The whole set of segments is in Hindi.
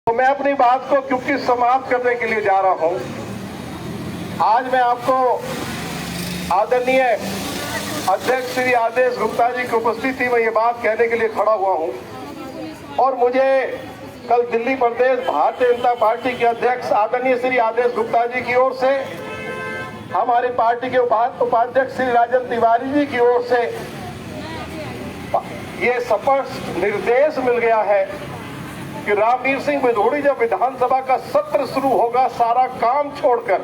तो मैं अपनी बात को क्योंकि समाप्त करने के लिए जा रहा हूं, आज मैं आपको आदरणीय अध्यक्ष श्री आदेश गुप्ता जी की उपस्थिति में ये बात कहने के लिए खड़ा हुआ हूं। और मुझे कल दिल्ली प्रदेश भारतीय जनता पार्टी के अध्यक्ष आदरणीय श्री आदेश गुप्ता जी की ओर से, हमारी पार्टी के उपाध्यक्ष श्री राजन तिवारी जी की ओर से ये स्पष्ट निर्देश मिल गया है कि रामवीर सिंह भदौड़ी जब विधानसभा का सत्र शुरू होगा, सारा काम छोड़कर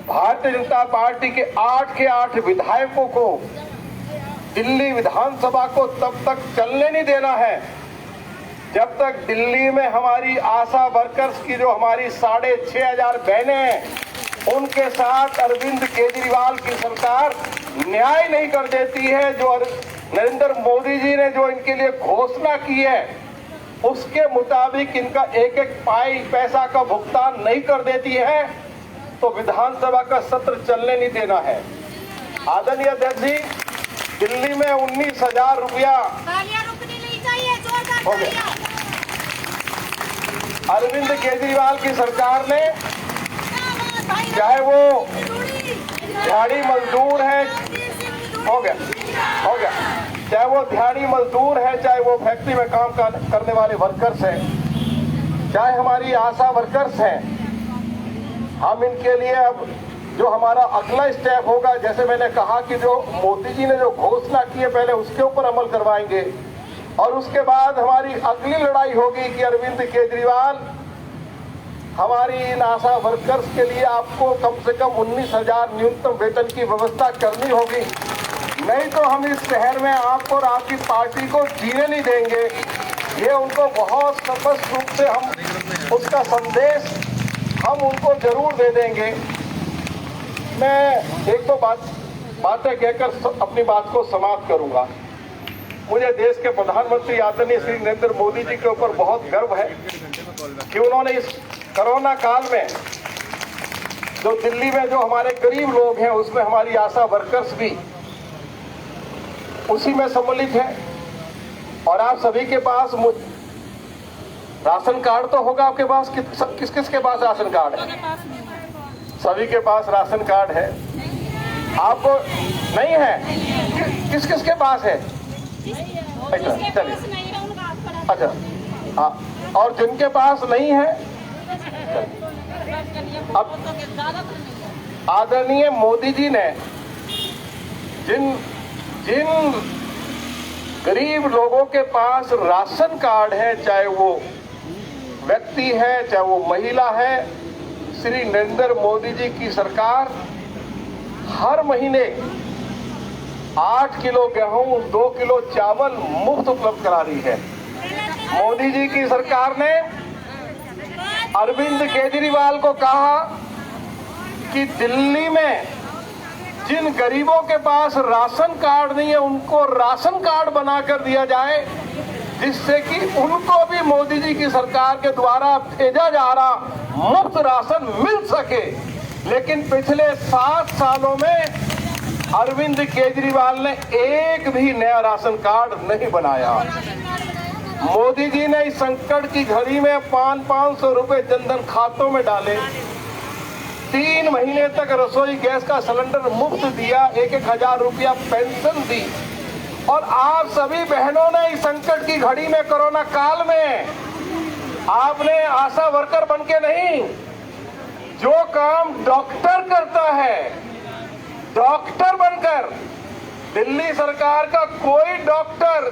भारतीय जनता पार्टी के 8 के 8 विधायकों को दिल्ली विधानसभा को तब तक चलने नहीं देना है जब तक दिल्ली में हमारी आशा वर्कर्स की जो हमारी 6,500 बहनें हैं उनके साथ अरविंद केजरीवाल की सरकार न्याय नहीं कर देती है। जो नरेंद्र मोदी जी ने जो इनके लिए घोषणा की है उसके मुताबिक इनका एक एक पैसा का भुगतान नहीं कर देती है तो विधानसभा का सत्र चलने नहीं देना है। आदरणीय अध्यक्ष जी, दिल्ली में 19,000 रुपया हो गया। अरविंद केजरीवाल की सरकार ने, चाहे वो दिहाड़ी मजदूर है, हो गया, चाहे वो दिहाड़ी मजदूर है, चाहे वो फैक्ट्री में काम करने वाले वर्कर्स हैं, चाहे हमारी आशा वर्कर्स हैं, हम इनके लिए अब जो हमारा अगला स्टेप होगा, जैसे मैंने कहा कि जो मोदी जी ने जो घोषणा की है पहले उसके ऊपर अमल करवाएंगे और उसके बाद हमारी अगली लड़ाई होगी कि अरविंद केजरीवाल, हमारी इन आशा वर्कर्स के लिए आपको कम से कम 19,000 न्यूनतम वेतन की व्यवस्था करनी होगी, नहीं तो हम इस शहर में आपको और आपकी पार्टी को जीने नहीं देंगे। ये उनको बहुत स्पष्ट रूप से हम उसका संदेश हम उनको जरूर दे देंगे। मैं एक दो बातें कहकर अपनी बात को समाप्त करूंगा। मुझे देश के प्रधानमंत्री आदरणीय श्री नरेंद्र मोदी जी के ऊपर बहुत गर्व है कि उन्होंने इस कोरोना काल में जो दिल्ली में जो हमारे गरीब लोग हैं उसमें हमारी आशा वर्कर्स भी उसी में सम्मिलित है। और आप सभी के पास राशन कार्ड तो होगा आपके पास, किस किस के पास राशन कार्ड है? सभी के पास राशन कार्ड है। आपको नहीं है? किस किस के पास है? चलिए, अच्छा, हाँ, और जिनके पास नहीं है, अब आदरणीय मोदी जी ने जिन गरीब लोगों के पास राशन कार्ड है, चाहे वो व्यक्ति है चाहे वो महिला है, श्री नरेंद्र मोदी जी की सरकार हर महीने 8 किलो गेहूं, 2 किलो चावल मुफ्त उपलब्ध करा रही है। मोदी जी की सरकार ने अरविंद केजरीवाल को कहा कि दिल्ली में जिन गरीबों के पास राशन कार्ड नहीं है उनको राशन कार्ड बनाकर दिया जाए, जिससे कि उनको भी मोदी जी की सरकार के द्वारा भेजा जा रहा मुफ्त राशन मिल सके। लेकिन पिछले 7 सालों में अरविंद केजरीवाल ने एक भी नया राशन कार्ड नहीं बनाया। मोदी जी ने इस संकट की घड़ी में 500 रुपए जनधन खातों में डाले, 3 महीने तक रसोई गैस का सिलेंडर मुफ्त दिया, 1,000 रुपया पेंशन दी। और आप सभी बहनों ने इस संकट की घड़ी में, कोरोना काल में, आपने आशा वर्कर बनके नहीं, जो काम डॉक्टर करता है, डॉक्टर बनकर, दिल्ली सरकार का कोई डॉक्टर,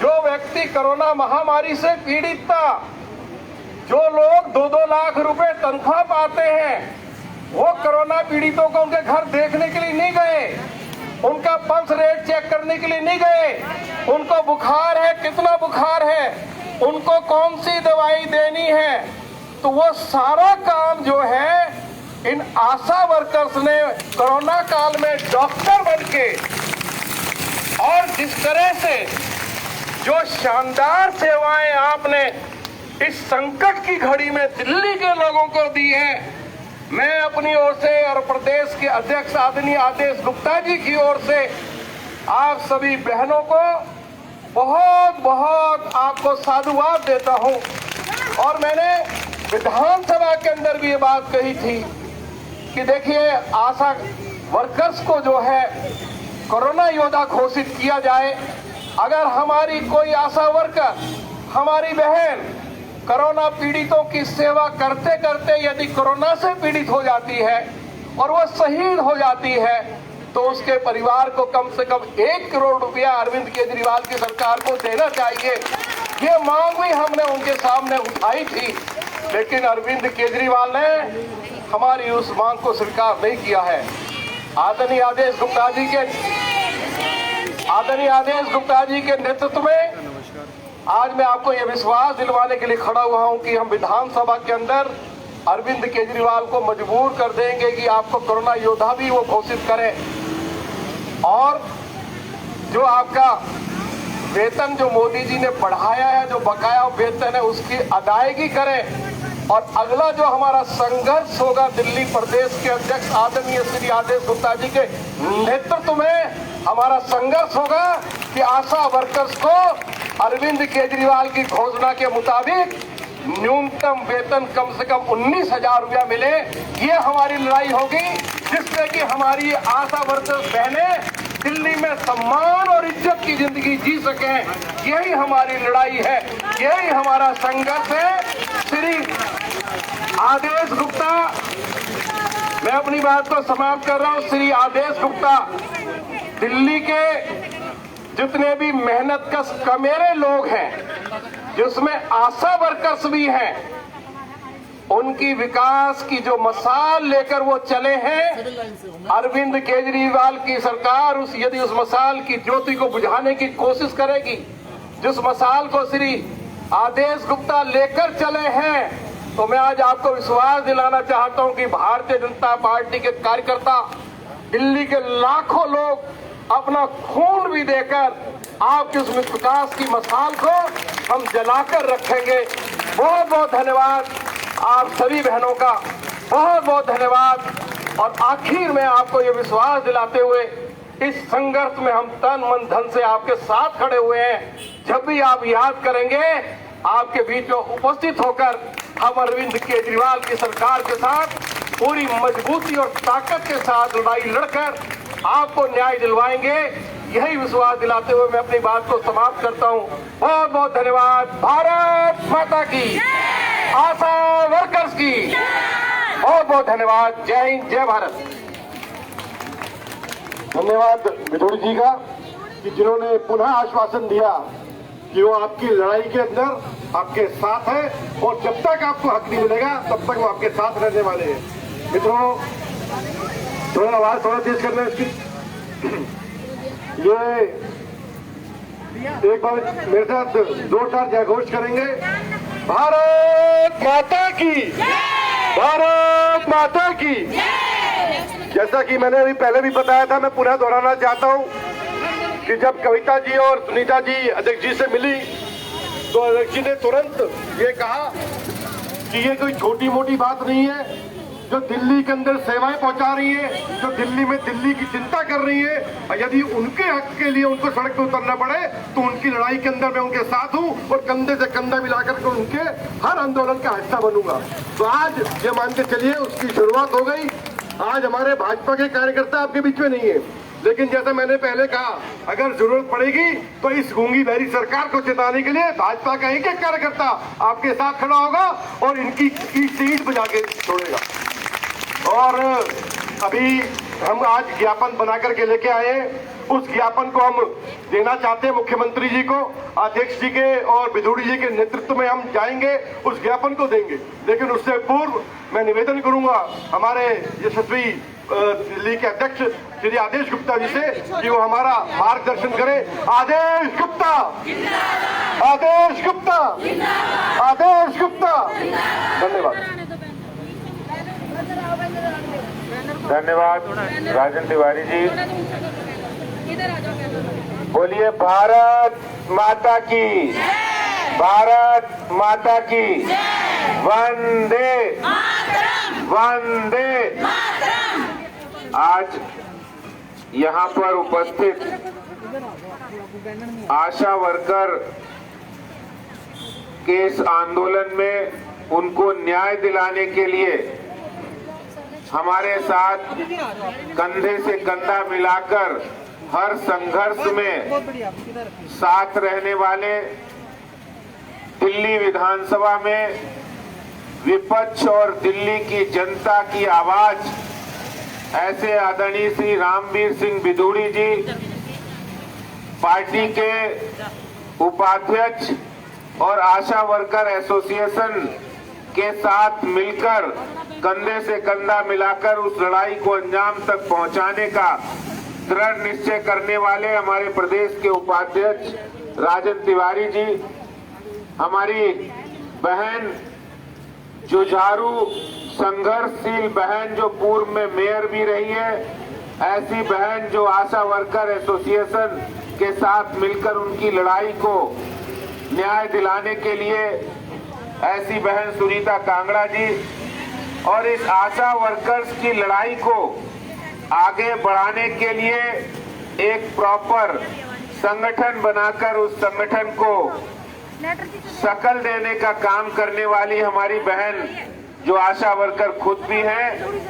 जो व्यक्ति कोरोना महामारी से पीड़ित था, जो लोग 2-2 लाख रुपए तनख्वाह पाते हैं, वो कोरोना पीड़ितों को उनके घर देखने के लिए नहीं गए, उनका पल्स रेट चेक करने के लिए नहीं गए, उनको बुखार है, कितना बुखार है, उनको कौन सी दवाई देनी है, तो वो सारा काम जो है इन आशा वर्कर्स ने कोरोना काल में डॉक्टर बनके, और जिस तरह से जो शानदार सेवाएं आपने इस संकट की घड़ी में दिल्ली के लोगों को दी है, मैं अपनी ओर से और प्रदेश के अध्यक्ष आदरणीय आदेश गुप्ता जी की ओर से आप सभी बहनों को बहुत बहुत आपको साधुवाद देता हूं। और मैंने विधानसभा के अंदर भी ये बात कही थी कि देखिए, आशा वर्कर्स को जो है कोरोना योद्धा घोषित किया जाए। अगर हमारी कोई आशा वर्कर, हमारी बहन कोरोना पीड़ितों की सेवा करते करते यदि कोरोना से पीड़ित हो जाती है और वो शहीद हो जाती है, तो उसके परिवार को कम से कम 1 करोड़ रुपया अरविंद केजरीवाल की सरकार को देना चाहिए। ये मांग भी हमने उनके सामने उठाई थी, लेकिन अरविंद केजरीवाल ने हमारी उस मांग को स्वीकार नहीं किया है। आदरणीय आदेश गुप्ता जी के नेतृत्व में आज मैं आपको यह विश्वास दिलवाने के लिए खड़ा हुआ हूं कि हम विधानसभा के अंदर अरविंद केजरीवाल को मजबूर कर देंगे कि आपको कोरोना योद्धा भी वो घोषित करें, और जो आपका वेतन जो मोदी जी ने बढ़ाया है, जो बकाया वेतन है, उसकी अदायगी करें। और अगला जो हमारा संघर्ष होगा दिल्ली प्रदेश के अध्यक्ष आदरणीय श्री आदेश गुप्ता जी के नेतृत्व में हमारा संघर्ष होगा कि आशा वर्कर्स को अरविंद केजरीवाल की घोषणा के मुताबिक न्यूनतम वेतन कम से कम 19,000 रुपया मिले। ये हमारी लड़ाई होगी, जिससे कि हमारी आशा वर्कर्स बहनें दिल्ली में सम्मान और इज्जत की जिंदगी जी सकें। यही हमारी लड़ाई है, यही हमारा संघर्ष है। श्री आदेश गुप्ता, मैं अपनी बात को समाप्त कर रहा हूं। श्री आदेश गुप्ता दिल्ली के जितने भी मेहनतकश कमेरे लोग हैं, जिसमें आशा वर्कर्स भी हैं, उनकी विकास की जो मसाल लेकर वो चले हैं, अरविंद केजरीवाल की सरकार यदि उस मसाल की ज्योति को बुझाने की कोशिश करेगी, जिस मसाल को श्री आदेश गुप्ता लेकर चले हैं, तो मैं आज आपको विश्वास दिलाना चाहता हूं कि भारतीय जनता पार्टी के कार्यकर्ता, दिल्ली के लाखों लोग अपना खून भी देकर आपके उस विकास की मसाल को हम जलाकर रखेंगे। बहुत बहुत धन्यवाद आप सभी बहनों का, बहुत बहुत धन्यवाद। और आखिर में आपको ये विश्वास दिलाते हुए, इस संघर्ष में हम तन मन धन से आपके साथ खड़े हुए हैं। जब भी आप याद करेंगे, आपके बीच में उपस्थित होकर हम अरविंद केजरीवाल की सरकार के साथ पूरी मजबूती और ताकत के साथ लड़ाई लड़कर आपको न्याय दिलवाएंगे। यही विश्वास दिलाते हुए मैं अपनी बात को समाप्त करता हूं। बहुत बहुत धन्यवाद। भारत माता की, आशा वर्कर्स की बहुत बहुत धन्यवाद। जय हिंद, जय भारत। धन्यवाद विधुड़ी जी का कि जिन्होंने पुनः आश्वासन दिया कि वो आपकी लड़ाई के अंदर आपके साथ है, और जब तक आपको हक नहीं मिलेगा तब तक वो आपके साथ रहने वाले हैं। मित्रों, थोड़ा आवाज थोड़ा तेज करना है इसकी। ये एक बार मेरे साथ 2-4 जयघोष करेंगे। भारत माता की, भारत माता की। जैसा कि मैंने अभी पहले भी बताया था, मैं पुनः दोहराना चाहता हूं कि जब कविता जी और सुनीता जी अध्यक्ष जी से मिली, तो अध्यक्ष जी ने तुरंत ये कहा कि ये कोई छोटी मोटी बात नहीं है। जो दिल्ली के अंदर सेवाएं पहुंचा रही है, जो दिल्ली में दिल्ली की चिंता कर रही है, और यदि उनके हक के लिए उनको सड़क पर उतरना पड़े तो उनकी लड़ाई के अंदर मैं उनके साथ हूं और कंधे से कंधा मिलाकर के उनके हर आंदोलन का हिस्सा बनूंगा। तो आज ये मान के चलिए उसकी शुरुआत हो गई। आज हमारे भाजपा के कार्यकर्ता आपके बीच में नहीं है, लेकिन जैसा मैंने पहले कहा, अगर जरूरत पड़ेगी तो इस गूंगी बहरी सरकार को चेताने के लिए भाजपा का एक एक कार्यकर्ता आपके साथ खड़ा होगा और इनकी सीट बजा के छोड़ेगा। और अभी हम आज ज्ञापन बना करके लेके आए, उस ज्ञापन को हम देना चाहते हैं मुख्यमंत्री जी को, अध्यक्ष जी के और विधुड़ी जी के नेतृत्व में हम जाएंगे, उस ज्ञापन को देंगे। लेकिन उससे पूर्व मैं निवेदन करूंगा हमारे यशस्वी दिल्ली के अध्यक्ष श्री आदेश गुप्ता जी से कि वो हमारा मार्गदर्शन करें। आदेश गुप्ता, आदेश गुप्ता, आदेश गुप्ता। धन्यवाद। धन्यवाद राजन तिवारी जी। बोलिए भारत माता की, भारत माता की। वंदे वंदे। आज यहाँ पर उपस्थित आशा वर्कर के इस आंदोलन में उनको न्याय दिलाने के लिए हमारे साथ कंधे से कंधा मिलाकर हर संघर्ष में साथ रहने वाले दिल्ली विधानसभा में विपक्ष और दिल्ली की जनता की आवाज ऐसे आदरणीय श्री रामवीर सिंह बिधूड़ी जी, पार्टी के उपाध्यक्ष और आशा वर्कर एसोसिएशन के साथ मिलकर कंधे से कंधा मिलाकर उस लड़ाई को अंजाम तक पहुंचाने का दृढ़ निश्चय करने वाले हमारे प्रदेश के उपाध्यक्ष राजन तिवारी जी, हमारी बहन जुझारू संघर्षशील बहन जो पूर्व में मेयर भी रही है, ऐसी बहन जो आशा वर्कर एसोसिएशन के साथ मिलकर उनकी लड़ाई को न्याय दिलाने के लिए ऐसी बहन सुनीता कांगड़ा जी, और इस आशा वर्कर्स की लड़ाई को आगे बढ़ाने के लिए एक प्रॉपर संगठन बनाकर उस संगठन को शकल देने का काम करने वाली हमारी बहन जो आशा वर्कर खुद भी है,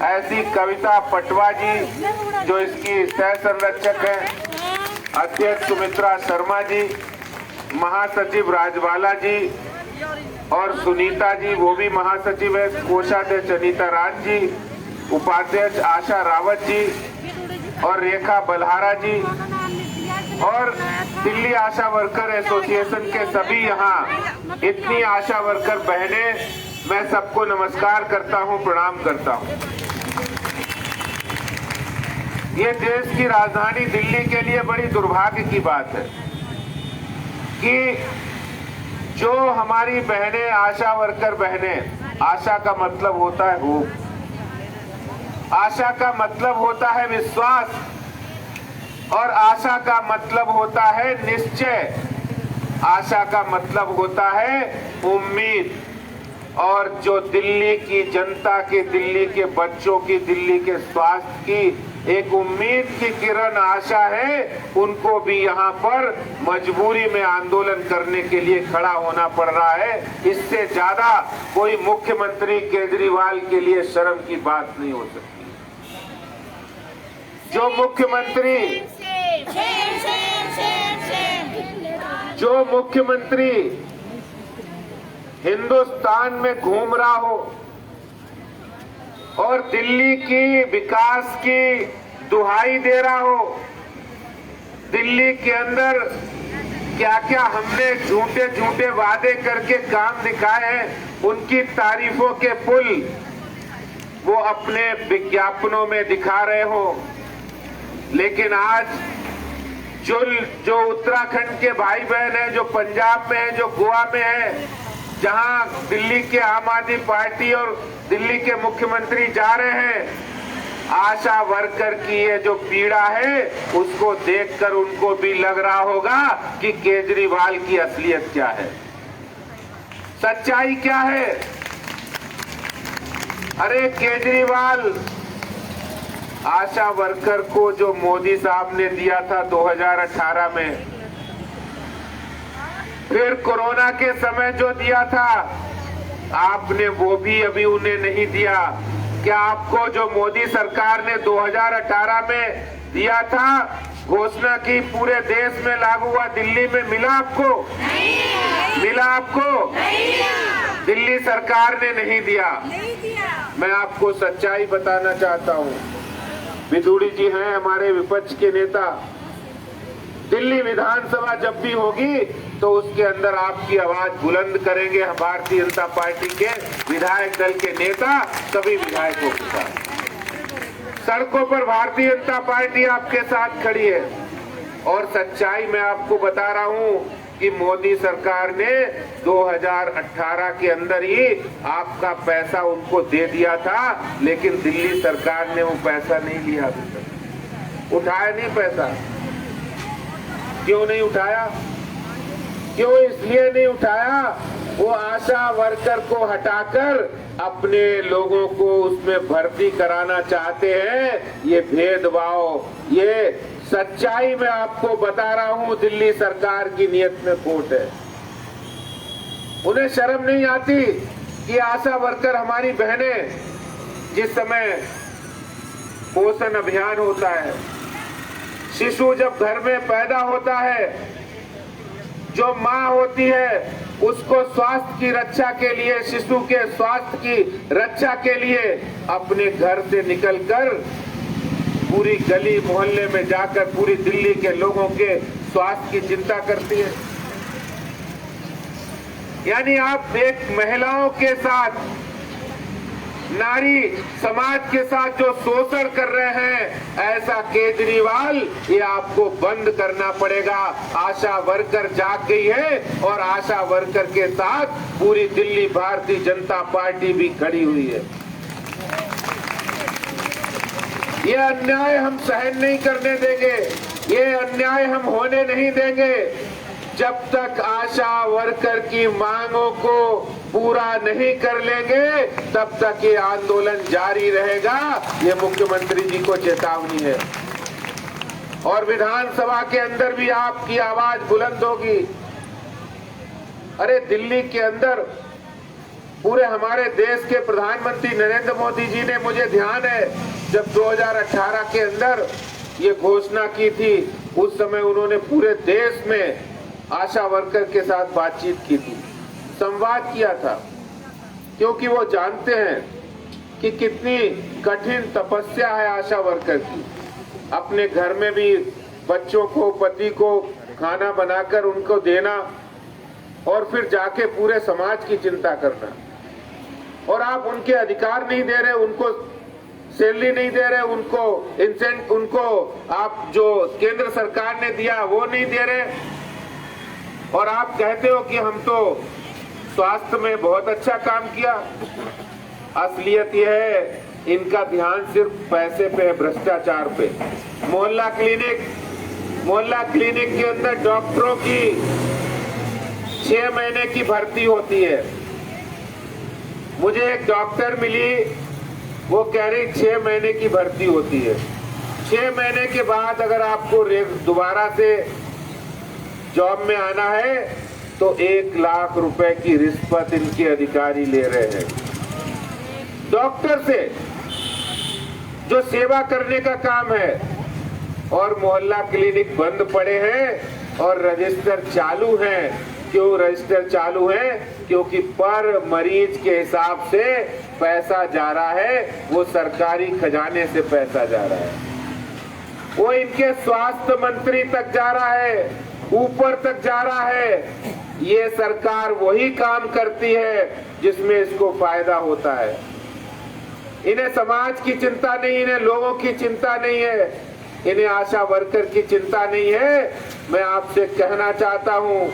ऐसी कविता पटवा जी जो इसकी सह संरक्षक है, अध्यक्ष सुमित्रा शर्मा जी, महासचिव राजवाला जी और सुनीता जी वो भी महासचिव है, कोषाध्यक्ष अनीता राज जी, उपाध्यक्ष आशा रावत जी और रेखा बलहारा जी और दिल्ली आशा वर्कर एसोसिएशन के सभी यहाँ इतनी आशा वर्कर बहनें, मैं सबको नमस्कार करता हूँ, प्रणाम करता हूँ। ये देश की राजधानी दिल्ली के लिए बड़ी दुर्भाग्य की बात है कि जो हमारी बहनें आशा वर्कर बहनें, आशा का मतलब होता है होप, आशा का मतलब होता है विश्वास और आशा का मतलब होता है निश्चय, आशा का मतलब होता है उम्मीद। और जो दिल्ली की जनता की, दिल्ली के बच्चों की, दिल्ली के स्वास्थ्य की एक उम्मीद की किरण आशा है, उनको भी यहाँ पर मजबूरी में आंदोलन करने के लिए खड़ा होना पड़ रहा है। इससे ज्यादा कोई मुख्यमंत्री केजरीवाल के लिए शर्म की बात नहीं हो सकती। जो मुख्यमंत्री हिंदुस्तान में घूम रहा हो और दिल्ली की विकास की दुहाई दे रहा हो, दिल्ली के अंदर क्या क्या हमने झूठे झूठे वादे करके काम दिखाए हैं, उनकी तारीफों के पुल वो अपने विज्ञापनों में दिखा रहे हो, लेकिन आज जो उत्तराखंड के भाई बहन हैं, जो पंजाब में है, जो गोवा में है, जहां दिल्ली के आम आदमी पार्टी और दिल्ली के मुख्यमंत्री जा रहे हैं, आशा वर्कर की ये जो पीड़ा है उसको देखकर उनको भी लग रहा होगा कि केजरीवाल की असलियत क्या है, सच्चाई क्या है। अरे केजरीवाल आशा वर्कर को जो मोदी साहब ने दिया था 2018 में, फिर कोरोना के समय जो दिया था आपने वो भी अभी उन्हें नहीं दिया। क्या आपको जो मोदी सरकार ने 2018 में दिया था, घोषणा की, पूरे देश में लागू हुआ, दिल्ली में मिला आपको? मिला आपको? दिल्ली सरकार ने नहीं दिया। मैं आपको सच्चाई बताना चाहता हूँ, बिधूड़ी जी हैं हमारे विपक्ष के नेता, दिल्ली विधानसभा जब भी होगी तो उसके अंदर आपकी आवाज बुलंद करेंगे भारतीय जनता पार्टी के विधायक दल के नेता, सभी विधायकों के साथ सड़कों पर भारतीय जनता पार्टी आपके साथ खड़ी है। और सच्चाई मैं आपको बता रहा हूं कि मोदी सरकार ने 2018 के अंदर ही आपका पैसा उनको दे दिया था, लेकिन दिल्ली सरकार ने वो पैसा नहीं लिया, अभी तक उठाया नहीं पैसा। क्यों नहीं उठाया? क्यों? इसलिए नहीं उठाया, वो आशा वर्कर को हटाकर अपने लोगों को उसमें भर्ती कराना चाहते हैं। ये भेदभाव, ये सच्चाई मैं आपको बता रहा हूं, दिल्ली सरकार की नीयत में खोट है। उन्हें शर्म नहीं आती कि आशा वर्कर हमारी बहनें, जिस समय पोषण अभियान होता है, शिशु जब घर में पैदा होता है, जो माँ होती है उसको स्वास्थ्य की रक्षा के लिए, शिशु के स्वास्थ्य की रक्षा के लिए अपने घर से निकलकर पूरी गली मोहल्ले में जाकर पूरी दिल्ली के लोगों के स्वास्थ्य की चिंता करती है। यानी आप एक महिलाओं के साथ, नारी समाज के साथ जो शोषण कर रहे हैं, ऐसा केजरीवाल, ये आपको बंद करना पड़ेगा। आशा वर्कर जाग गई है और आशा वर्कर के साथ पूरी दिल्ली भारतीय जनता पार्टी भी खड़ी हुई है। ये अन्याय हम सहन नहीं करने देंगे, ये अन्याय हम होने नहीं देंगे। जब तक आशा वर्कर की मांगों को पूरा नहीं कर लेंगे, तब तक ये आंदोलन जारी रहेगा। ये मुख्यमंत्री जी को चेतावनी है। और विधानसभा के अंदर भी आपकी आवाज बुलंद होगी। अरे दिल्ली के अंदर पूरे हमारे देश के प्रधानमंत्री नरेंद्र मोदी जी ने, मुझे ध्यान है जब 2018 के अंदर ये घोषणा की थी, उस समय उन्होंने पूरे देश में आशा वर्कर के साथ बातचीत की थी, संवाद किया था, क्योंकि वो जानते हैं कि कितनी कठिन तपस्या है आशा वर्कर की। अपने घर में भी बच्चों को, पति को खाना बनाकर उनको देना और फिर जाके पूरे समाज की चिंता करना। और आप उनके अधिकार नहीं दे रहे, उनको सैलरी नहीं दे रहे, उनको आप जो केंद्र सरकार ने दिया वो नहीं दे रहे। और आप कहते हो कि हम तो स्वास्थ्य में बहुत अच्छा काम किया। असलियत यह है, इनका ध्यान सिर्फ पैसे पे है, भ्रष्टाचार पे। मोहल्ला क्लिनिक के अंदर डॉक्टरों की 6 महीने की भर्ती होती है। मुझे एक डॉक्टर मिली, वो कह रही 6 महीने की भर्ती होती है। 6 महीने के बाद अगर आपको दोबारा से जॉब में आना है तो 1 लाख रुपए की रिश्वत इनके अधिकारी ले रहे हैं डॉक्टर से, जो सेवा करने का काम है। और मोहल्ला क्लिनिक बंद पड़े हैं और रजिस्टर चालू हैं। क्यों रजिस्टर चालू है? क्योंकि पर मरीज के हिसाब से पैसा जा रहा है, वो सरकारी खजाने से पैसा जा रहा है, वो इनके स्वास्थ्य मंत्री तक जा रहा है, ऊपर तक जा रहा है। ये सरकार वही काम करती है जिसमें इसको फायदा होता है। इन्हें समाज की चिंता नहीं, इन्हें लोगों की चिंता नहीं है, इन्हें आशा वर्कर की चिंता नहीं है। मैं आपसे कहना चाहता हूं,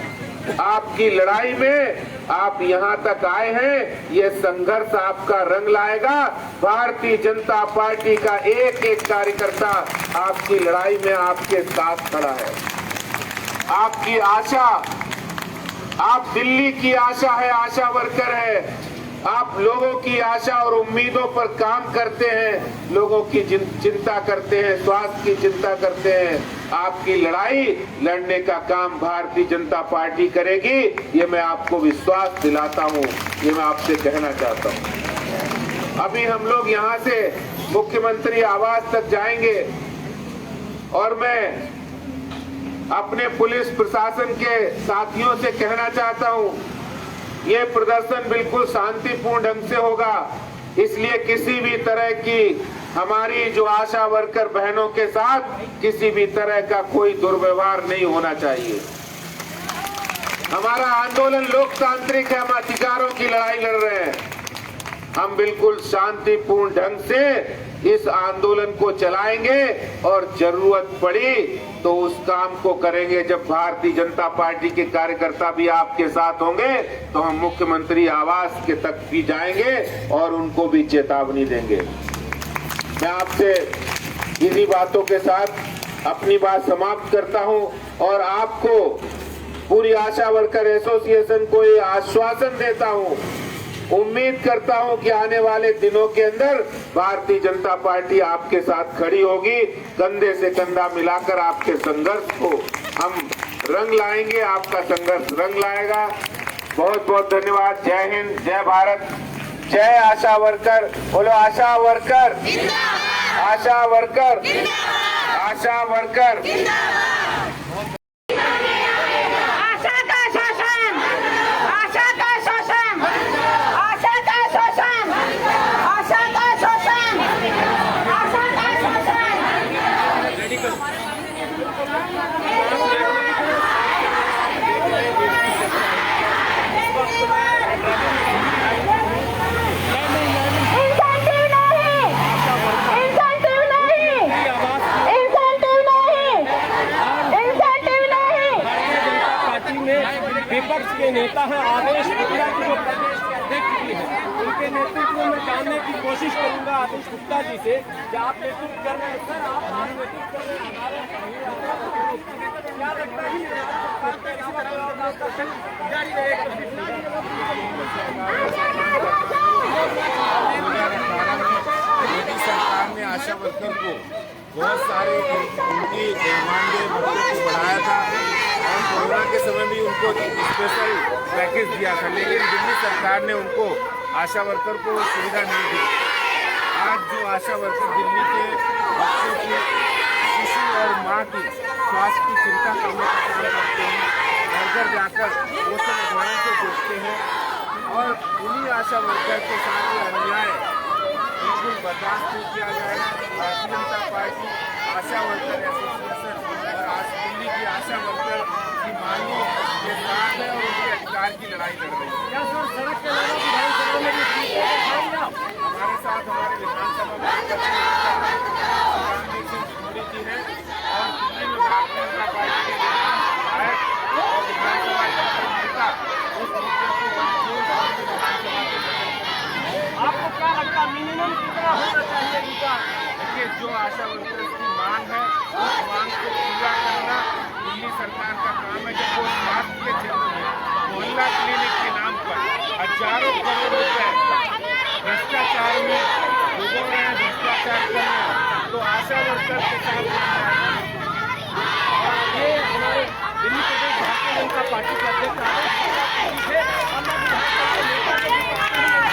आपकी लड़ाई में आप यहां तक आए हैं, ये संघर्ष आपका रंग लाएगा। भारतीय जनता पार्टी का एक एक कार्यकर्ता आपकी लड़ाई में आपके साथ खड़ा है। आपकी आशा, आप दिल्ली की आशा है, आशा वर्कर है। आप लोगों की आशा और उम्मीदों पर काम करते हैं, लोगों की चिंता करते हैं, स्वास्थ्य की चिंता करते हैं। आपकी लड़ाई लड़ने का काम भारतीय जनता पार्टी करेगी, ये मैं आपको विश्वास दिलाता हूं, ये मैं आपसे कहना चाहता हूं। अभी हम लोग यहां से मुख्यमंत्री आवास तक जाएंगे और मैं अपने पुलिस प्रशासन के साथियों से कहना चाहता हूं, ये प्रदर्शन बिल्कुल शांतिपूर्ण ढंग से होगा। इसलिए किसी भी तरह की हमारी जो आशा वर्कर बहनों के साथ किसी भी तरह का कोई दुर्व्यवहार नहीं होना चाहिए। हमारा आंदोलन लोकतांत्रिक है, हम अधिकारों की लड़ाई लड़ रहे हैं। हम बिल्कुल शांतिपूर्ण ढंग से इस आंदोलन को चलाएंगे और जरूरत पड़ी तो उस काम को करेंगे। जब भारतीय जनता पार्टी के कार्यकर्ता भी आपके साथ होंगे तो हम मुख्यमंत्री आवास के तक भी जाएंगे और उनको भी चेतावनी देंगे। मैं आपसे इन्हीं बातों के साथ अपनी बात समाप्त करता हूं और आपको, पूरी आशा वर्कर एसोसिएशन को ये आश्वासन देता हूं, उम्मीद करता हूं कि आने वाले दिनों के अंदर भारतीय जनता पार्टी आपके साथ खड़ी होगी। कंधे से कंधा मिलाकर आपके संघर्ष को हम रंग लाएंगे, आपका संघर्ष रंग लाएगा। बहुत बहुत धन्यवाद। जय हिंद, जय भारत, जय आशा वर्कर। बोलो आशा वर्कर, आशा वर्कर, आशा वर्कर। आशा का शोषण, आशा का शोषण, आशा का शोषण, आशा का शोषण, आशा का शोषण। विपक्ष के नेता हैं आदेश गुप्ता की जो प्रदेश देख चुकी है, उनके नेतृत्व में जानने की कोशिश करूंगा आदेश गुप्ता जी से कि आप नेतृत्व कर रहे हैं। सर, आप नेतृत्व कर रहे हैं, क्या लगता है कि सरकार के अलावा जारी रहेगा? मोदी सरकार ने आशा वर्कर को बहुत सारे उनकी मानदेय भत्ते को बढ़ाया था और कोरोना के समय भी उनको स्पेशल पैकेज दिया था, लेकिन दिल्ली सरकार ने उनको आशा वर्कर को सुविधा नहीं दी। आज जो आशा वर्कर दिल्ली के बच्चों की, शिशु और माँ की स्वास्थ्य की चिंता करने का काम करते हैं, घर घर जाकर वो सब अभियान से जुड़ते हैं और उन्हीं आशा वर्कर के साथ ये अन्याय बिल्कुल बर्दाश्त नहीं किया जाएगा। भारतीय जनता पार्टी आशा वर्कर एसोसिएशन और आज दिल्ली की आशा वर्कर की मांगों के साथ है और उनके अधिकार की लड़ाई लड़ रही है। क्या सर, सड़क के अलावा विधानसभा में भी हमारे साथ हमारे विधानसभा में रणदीप सिंह मोदी जी हैं और दिल्ली में भारतीय जनता पार्टी के विधायक और विधानसभा नेता उस मुद्दे को मंजूर और विधानसभा के आपको क्या लगता है मिनिमम कितना होना चाहिए इनका? देखिए, जो आशा वर्कर्स की मांग है उस मांग को पूरा करना दिल्ली सरकार का काम है। जब वो स्वास्थ्य के क्षेत्र में मोहल्ला क्लिनिक के नाम पर हजारों करोड़ रुपए भ्रष्टाचार में डूबो रहे हैं, भ्रष्टाचार कर रहे हैं, तो आशा वर्कर के साथ ये हमारे दिल्ली प्रदेश भारतीय जनता पार्टी के अध्यक्ष आदेश गुप्ता जी थे। हम लोग विधानसभा के नेता को भी बात करेंगे।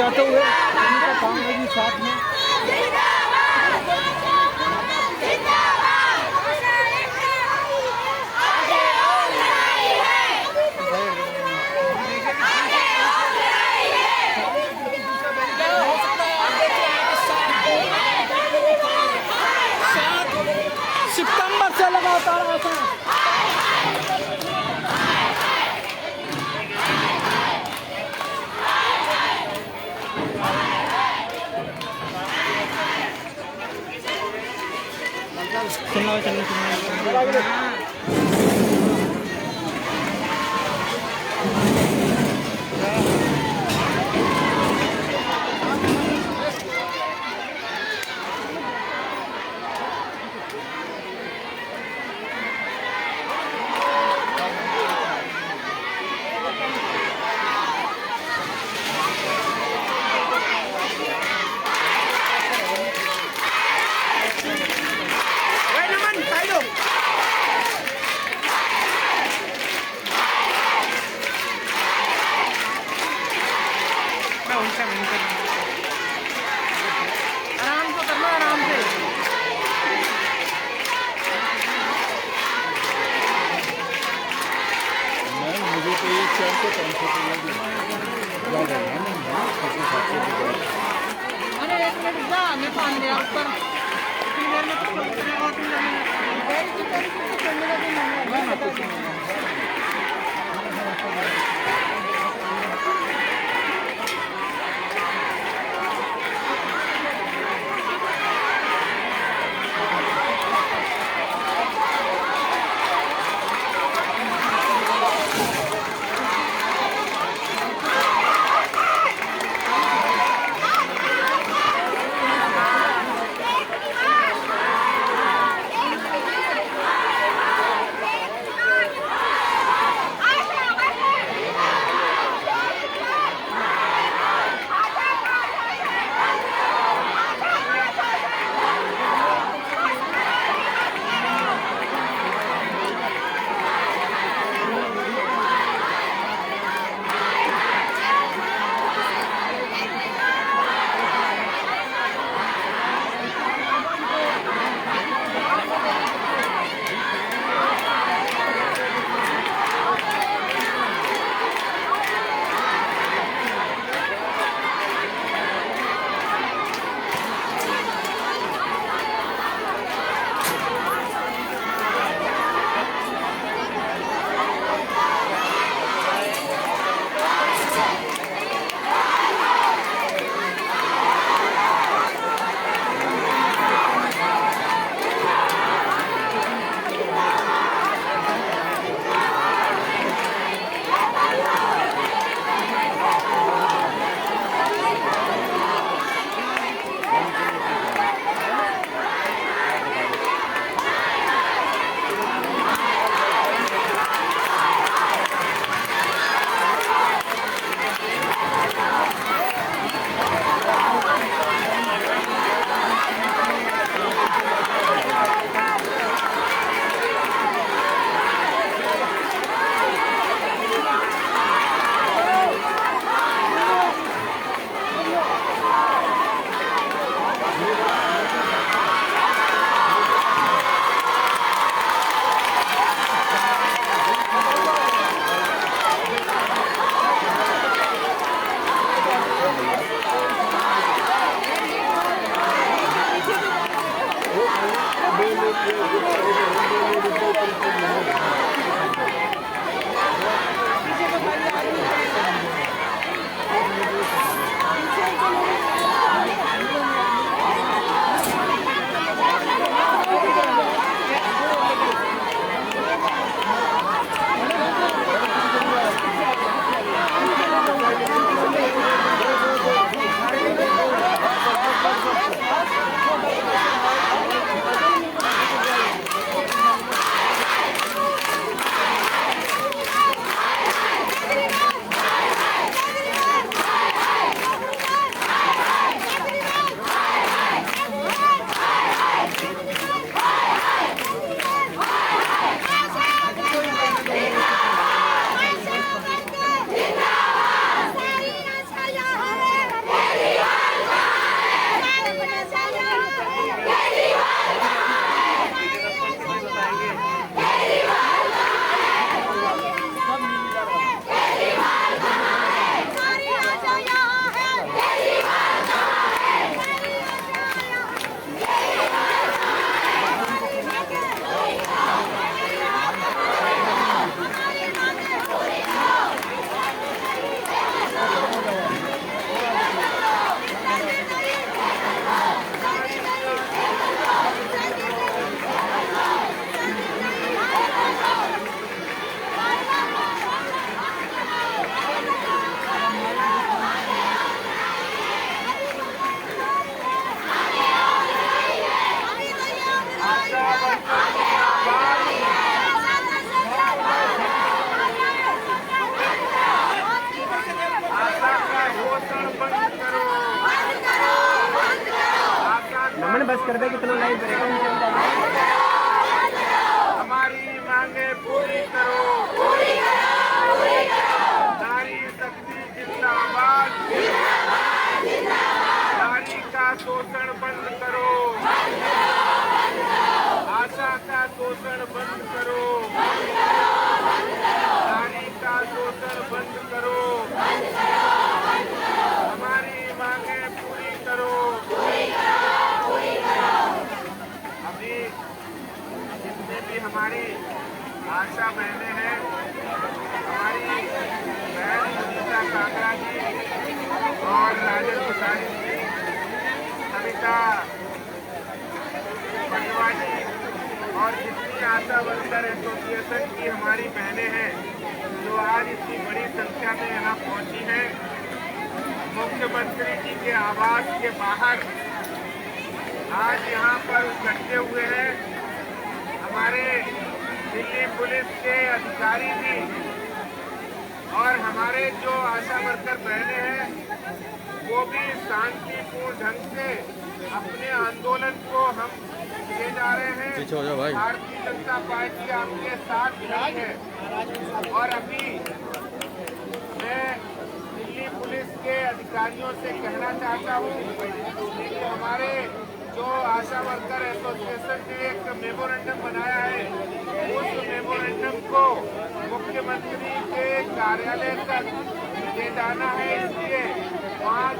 बचाते हुए उनका काम होगी साथ में। सितंबर से लगातार ऐसा बस कर दे कितना लाइन करेगा हमारी मांगे पूरी करो, नारी शक्ति जिंदाबाद, नारी का शोषण बंद करो, आशा का शोषण बंद करो, नारी का शोषण बंद करो, हमारी मांगे पूरी करो। अभी जितने भी हमारी आशा बहनें हैं, हमारी बहन सुनीता काकड़ा जी और राजन कुसारी जी, सविता पटवा जी और जितनी आशा वर्कर एसोसिएशन की हमारी बहनें हैं जो आज इतनी बड़ी संख्या में यहाँ पहुंची हैं, मुख्यमंत्री जी के आवास के बाहर आज यहाँ पर इकट्ठे हुए हैं। हमारे दिल्ली पुलिस के अधिकारी भी और हमारे जो आशा वर्कर बहनें हैं वो भी शांतिपूर्ण ढंग से अपने आंदोलन को हम ले जा रहे हैं। भारतीय जनता पार्टी आपके साथ खड़ी है और अभी मैं दिल्ली पुलिस के अधिकारियों से कहना चाहता हूँ कि हमारे जो आशा वर्कर एसोसिएशन ने एक मेमोरेंडम बनाया है, उस मेमोरेंडम को मुख्यमंत्री के कार्यालय तक ले जाना है। इसलिए वहाँ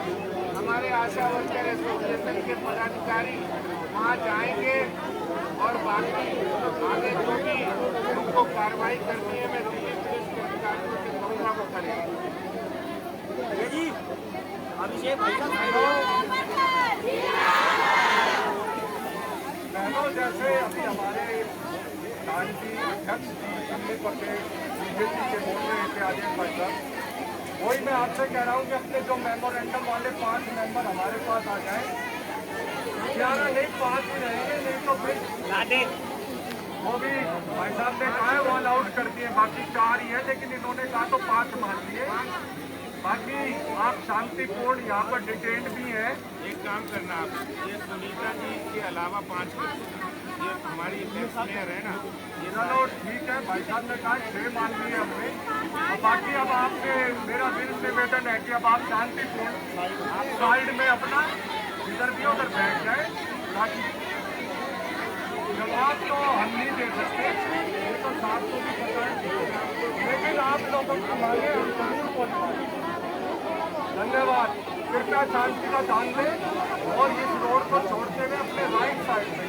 हमारे आशा वर्कर एसोसिएशन के पदाधिकारी वहाँ जाएंगे और बाकी आगे जो भी उनको कार्रवाई करनी है मैं दिल्ली पुलिस के अधिकारियों से कहूँगा वो करेंगे। बहनों, जैसे अभी हमारे शांति अध्यक्ष दिल्ली प्रदेश बीजेपी के बोल रहे थे आदेश भाई साहब, वही मैं आपसे कह रहा हूँ कि अपने जो मेमोरेंडम वाले 5 मेंबर हमारे पास आ जाएं, 11 नहीं 5 ही रहेंगे, नहीं तो फिर वो भी भाई साहब ने कहा है वो अलाउड कर दिए, बाकी 4 ही है, लेकिन इन्होंने कहा तो 5 मान लिए। बाकी आप शांतिपूर्ण यहाँ पर डिटेन्ड भी हैं। एक काम करना आप, ये सुनीता जी के अलावा 5 ये हमारी नेक्स्ट मेयर है ना, ये चलो ठीक है, भाई साहब ने कहा 6 मान लिए हमने। और बाकी अब आपने मेरा दिल निवेदन है कि अब आप शांतिपूर्ण आप साइड में अपना इधर भी उधर बैठ जाए, ताकि जवाब तो हम नहीं दे सकते, ये तो साहब को भी पता है, लेकिन आप लोगों की मांगे हम जरूर पहुँचाएंगे। धन्यवाद। कृपया शांति का ध्यान दें और इस रोड को छोड़ते हुए अपने राइट साइड में